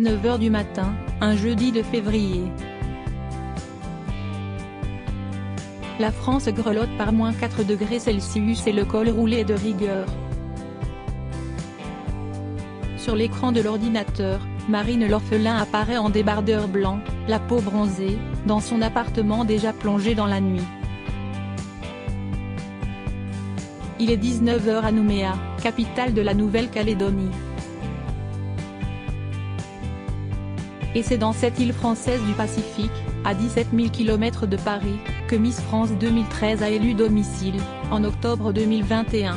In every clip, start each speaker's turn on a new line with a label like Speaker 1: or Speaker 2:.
Speaker 1: 9 h du matin, un jeudi de février. La France grelotte par -4 degrés Celsius et le col roulé est de rigueur. Sur l'écran de l'ordinateur, Marine l'orphelin apparaît en débardeur blanc, la peau bronzée, dans son appartement déjà plongé dans la nuit. Il est 19 h à Nouméa, capitale de la Nouvelle-Calédonie. Et c'est dans cette île française du Pacifique, à 17 000 km de Paris, que Miss France 2013 a élu domicile, en octobre 2021.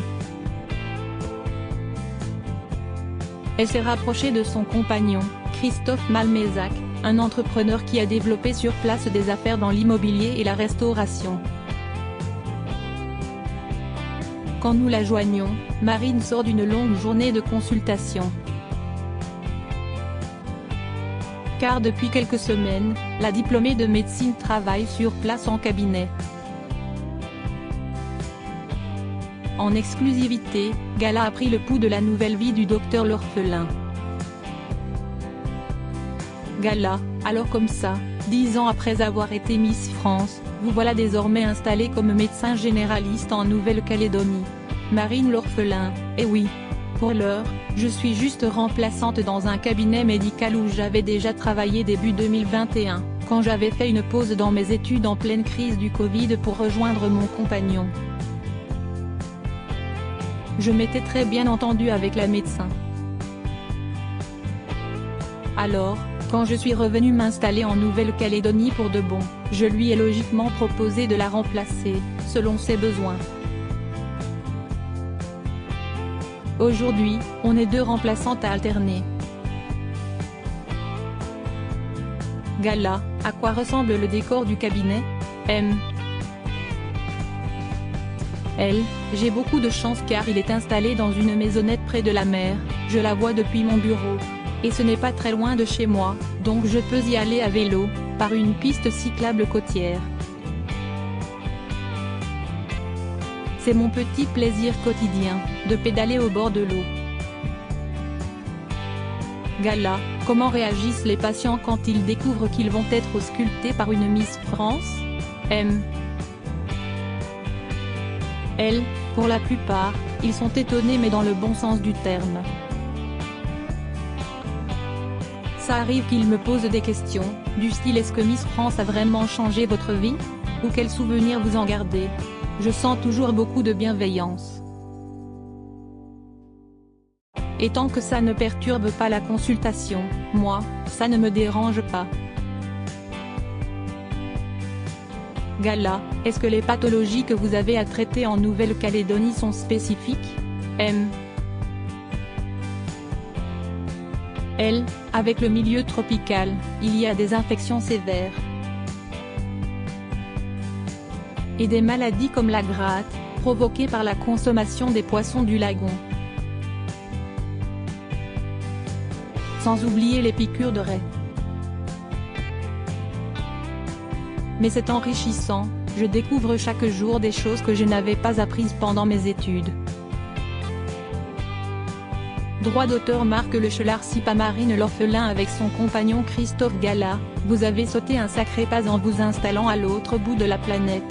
Speaker 1: Elle s'est rapprochée de son compagnon, Christophe Malmezac, un entrepreneur qui a développé sur place des affaires dans l'immobilier et la restauration. Quand nous la joignons, Marine sort d'une longue journée de consultation. Car depuis quelques semaines, la diplômée de médecine travaille sur place en cabinet. En exclusivité, Gala a pris le pouls de la nouvelle vie du docteur l'orphelin. Gala, alors comme ça, 10 ans après avoir été Miss France, vous voilà désormais installée comme médecin généraliste en Nouvelle-Calédonie. Marine l'orphelin, eh oui. Pour l'heure, je suis juste remplaçante dans un cabinet médical où j'avais déjà travaillé début 2021, quand j'avais fait une pause dans mes études en pleine crise du Covid pour rejoindre mon compagnon. Je m'étais très bien entendue avec la médecin. Alors, quand je suis revenue m'installer en Nouvelle-Calédonie pour de bon, je lui ai logiquement proposé de la remplacer, selon ses besoins. Aujourd'hui, on est 2 remplaçantes à alterner. Gala, à quoi ressemble le décor du cabinet? Elle, j'ai beaucoup de chance car il est installé dans une maisonnette près de la mer, je la vois depuis mon bureau. Et ce n'est pas très loin de chez moi, donc je peux y aller à vélo, par une piste cyclable côtière. C'est mon petit plaisir quotidien, de pédaler au bord de l'eau. Gala, comment réagissent les patients quand ils découvrent qu'ils vont être auscultés par une Miss France? Elle, pour la plupart, ils sont étonnés mais dans le bon sens du terme. Ça arrive qu'ils me posent des questions, du style est-ce que Miss France a vraiment changé votre vie? Ou quels souvenirs vous en gardez? Je sens toujours beaucoup de bienveillance. Et tant que ça ne perturbe pas la consultation, moi, ça ne me dérange pas. Gala, est-ce que les pathologies que vous avez à traiter en Nouvelle-Calédonie sont spécifiques? Elle, avec le milieu tropical, il y a des infections sévères. Et des maladies comme la gratte, provoquée par la consommation des poissons du lagon. Sans oublier les piqûres de raies. Mais c'est enrichissant, je découvre chaque jour des choses que je n'avais pas apprises pendant mes études. Droit d'auteur Marc Lechelard cipe à Marine l'orphelin avec son compagnon Christophe Gala, vous avez sauté un sacré pas en vous installant à l'autre bout de la planète.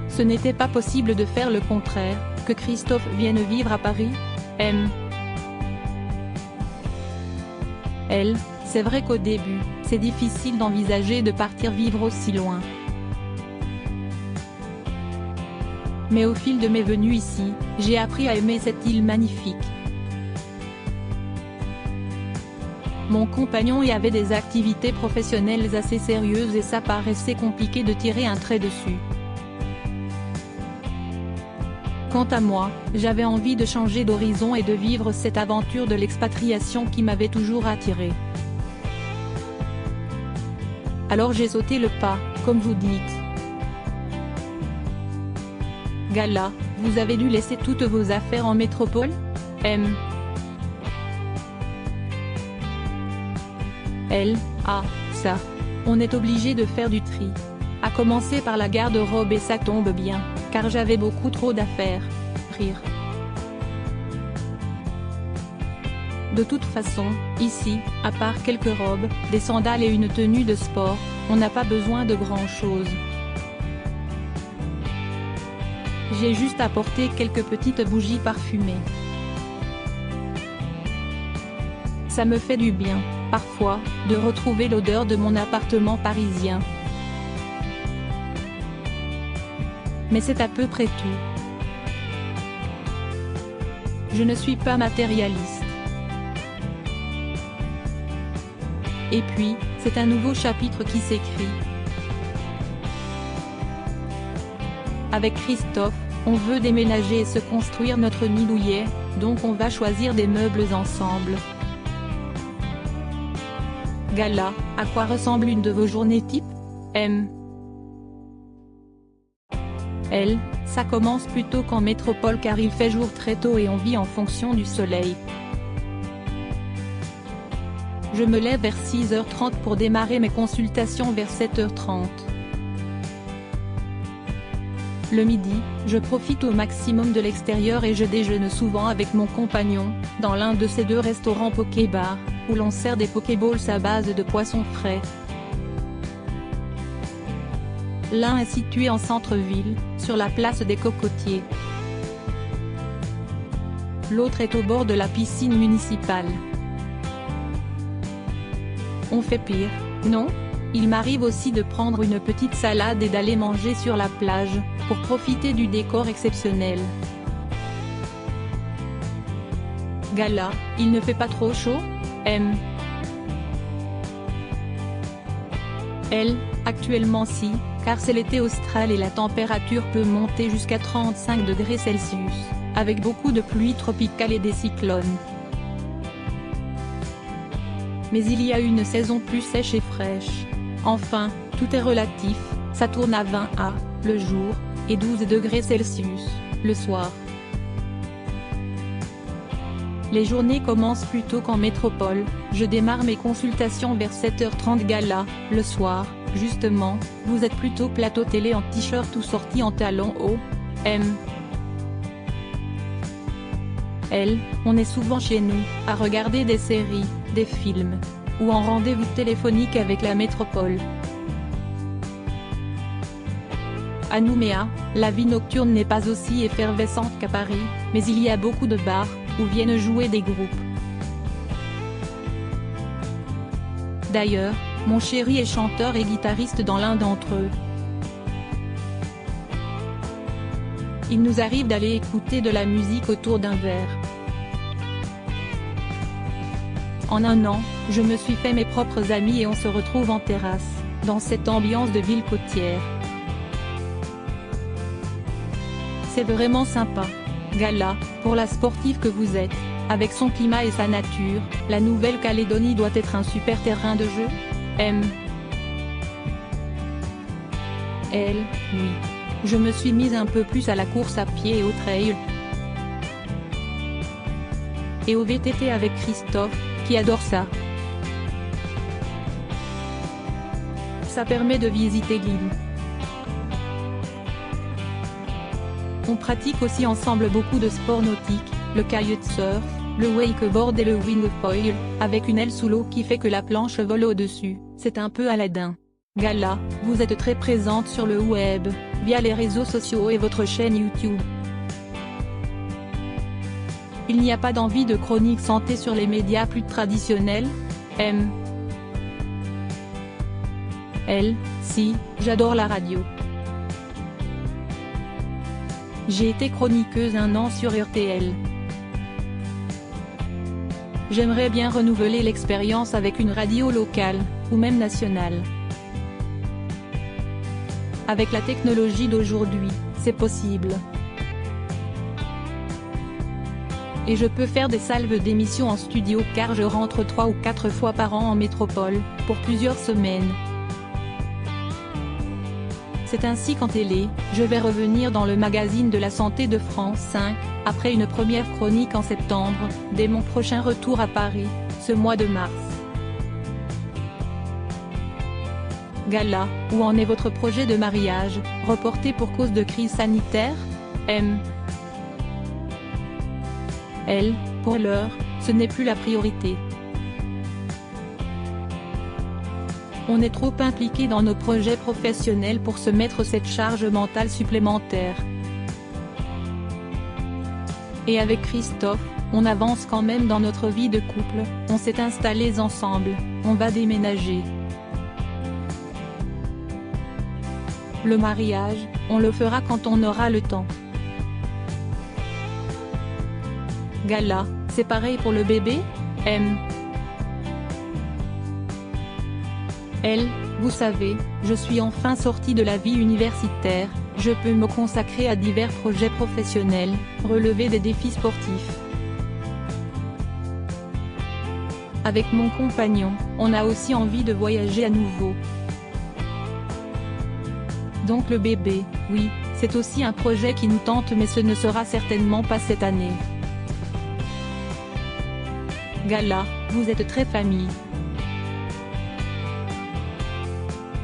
Speaker 1: Ce n'était pas possible de faire le contraire, que Christophe vienne vivre à Paris? Elle, c'est vrai qu'au début, c'est difficile d'envisager de partir vivre aussi loin. Mais au fil de mes venues ici, j'ai appris à aimer cette île magnifique. Mon compagnon y avait des activités professionnelles assez sérieuses et ça paraissait compliqué de tirer un trait dessus. Quant à moi, j'avais envie de changer d'horizon et de vivre cette aventure de l'expatriation qui m'avait toujours attiré. Alors j'ai sauté le pas, comme vous dites. Gala, vous avez dû laisser toutes vos affaires en métropole? Elle, ah, ça. On est obligé de faire du tri. À commencer par la garde-robe et ça tombe bien, car j'avais beaucoup trop d'affaires. Rire. De toute façon, ici, à part quelques robes, des sandales et une tenue de sport, on n'a pas besoin de grand-chose. J'ai juste apporté quelques petites bougies parfumées. Ça me fait du bien, parfois, de retrouver l'odeur de mon appartement parisien. Mais c'est à peu près tout. Je ne suis pas matérialiste. Et puis, c'est un nouveau chapitre qui s'écrit. Avec Christophe, on veut déménager et se construire notre nid douillet, donc on va choisir des meubles ensemble. Gala, à quoi ressemble une de vos journées type? M. L. Ça commence plutôt qu'en métropole car il fait jour très tôt et on vit en fonction du soleil. Je me lève vers 6h30 pour démarrer mes consultations vers 7h30. Le midi, je profite au maximum de l'extérieur et je déjeune souvent avec mon compagnon, dans l'un de ces deux restaurants Pokébar, où l'on sert des Pokéballs à base de poissons frais. L'un est situé en centre-ville, sur la place des Cocotiers. L'autre est au bord de la piscine municipale. On fait pire, non? Il m'arrive aussi de prendre une petite salade et d'aller manger sur la plage, pour profiter du décor exceptionnel. Gala, il ne fait pas trop chaud? M. L. Actuellement si, car c'est l'été austral et la température peut monter jusqu'à 35 degrés Celsius, avec beaucoup de pluie tropicale et des cyclones. Mais il y a une saison plus sèche et fraîche. Enfin, tout est relatif, ça tourne à 20 à, le jour, et 12 degrés Celsius, le soir. Les journées commencent plus tôt qu'en métropole, je démarre mes consultations vers 7h30 Gala, le soir, justement, vous êtes plutôt plateau télé en t-shirt ou sorti en talons hauts? M. L. On est souvent chez nous, à regarder des séries, des films, ou en rendez-vous téléphonique avec la métropole. À Nouméa, la vie nocturne n'est pas aussi effervescente qu'à Paris, mais il y a beaucoup de bars, où viennent jouer des groupes. D'ailleurs, mon chéri est chanteur et guitariste dans l'un d'entre eux. Il nous arrive d'aller écouter de la musique autour d'un verre. En un an, je me suis fait mes propres amis et on se retrouve en terrasse, dans cette ambiance de ville côtière. C'est vraiment sympa. Gala, pour la sportive que vous êtes, avec son climat et sa nature, la Nouvelle-Calédonie doit être un super terrain de jeu? M. L. Oui. Je me suis mise un peu plus à la course à pied et au trail. Et au VTT avec Christophe, qui adore ça. Ça permet de visiter l'île. On pratique aussi ensemble beaucoup de sports nautiques, le kitesurf, le wakeboard et le wingfoil, avec une aile sous l'eau qui fait que la planche vole au-dessus, c'est un peu Aladdin. Gala, vous êtes très présente sur le web, via les réseaux sociaux et votre chaîne YouTube. Il n'y a pas d'envie de chronique santé sur les médias plus traditionnels? M. L. Si, j'adore la radio. J'ai été chroniqueuse un an sur RTL. J'aimerais bien renouveler l'expérience avec une radio locale, ou même nationale. Avec la technologie d'aujourd'hui, c'est possible. Et je peux faire des salves d'émissions en studio car je rentre 3 ou 4 fois par an en métropole, pour plusieurs semaines. C'est ainsi qu'en télé, je vais revenir dans le magazine de la santé de France 5, après une première chronique en septembre, dès mon prochain retour à Paris, ce mois de mars. Gala, où en est votre projet de mariage, reporté pour cause de crise sanitaire? M. L. Pour l'heure, ce n'est plus la priorité. On est trop impliqué dans nos projets professionnels pour se mettre cette charge mentale supplémentaire. Et avec Christophe, on avance quand même dans notre vie de couple, on s'est installés ensemble, on va déménager. Le mariage, on le fera quand on aura le temps. Gala, c'est pareil pour le bébé? M. Elle, vous savez, je suis enfin sortie de la vie universitaire, je peux me consacrer à divers projets professionnels, relever des défis sportifs. Avec mon compagnon, on a aussi envie de voyager à nouveau. Donc le bébé, oui, c'est aussi un projet qui nous tente mais ce ne sera certainement pas cette année. Gala, vous êtes très famille.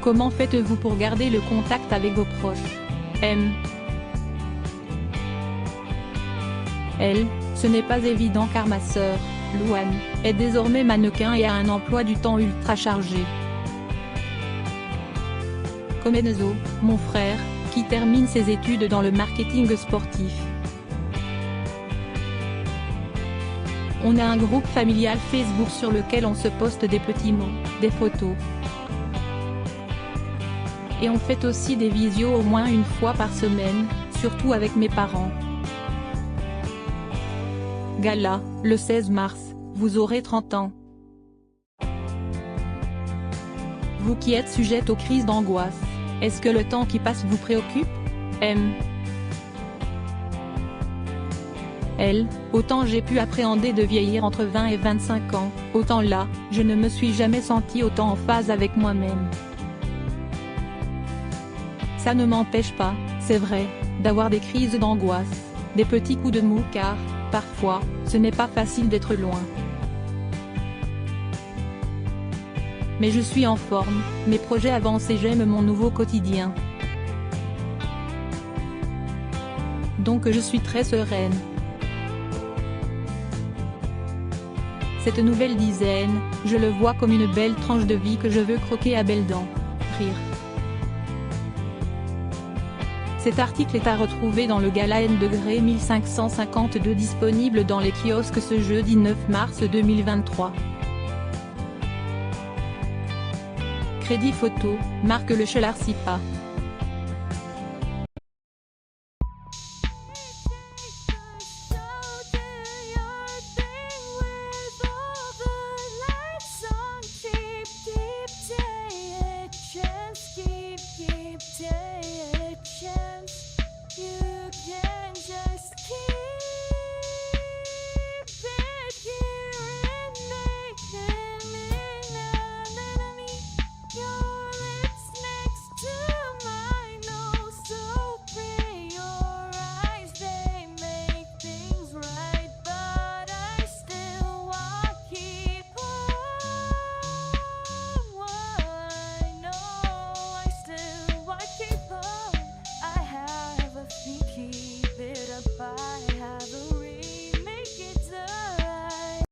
Speaker 1: Comment faites-vous pour garder le contact avec vos proches? M. Elle, ce n'est pas évident car ma sœur, Louane, est désormais mannequin et a un emploi du temps ultra chargé. Comme Enzo, mon frère, qui termine ses études dans le marketing sportif. On a un groupe familial Facebook sur lequel on se poste des petits mots, des photos. Et on fait aussi des visios au moins une fois par semaine, surtout avec mes parents. Gala, le 16 mars, vous aurez 30 ans. Vous qui êtes sujette aux crises d'angoisse, est-ce que le temps qui passe vous préoccupe? M. Elle, autant j'ai pu appréhender de vieillir entre 20 et 25 ans, autant là, je ne me suis jamais sentie autant en phase avec moi-même. Ça ne m'empêche pas, c'est vrai, d'avoir des crises d'angoisse, des petits coups de mou car, parfois, ce n'est pas facile d'être loin. Mais je suis en forme, mes projets avancent et j'aime mon nouveau quotidien. Donc je suis très sereine. Cette nouvelle dizaine, je le vois comme une belle tranche de vie que je veux croquer à belles dents. Rire. Cet article est à retrouver dans le Gala N degré 1552 disponible dans les kiosques ce jeudi 9 mars 2023. Crédit photo, Marc Le Chelarcipa.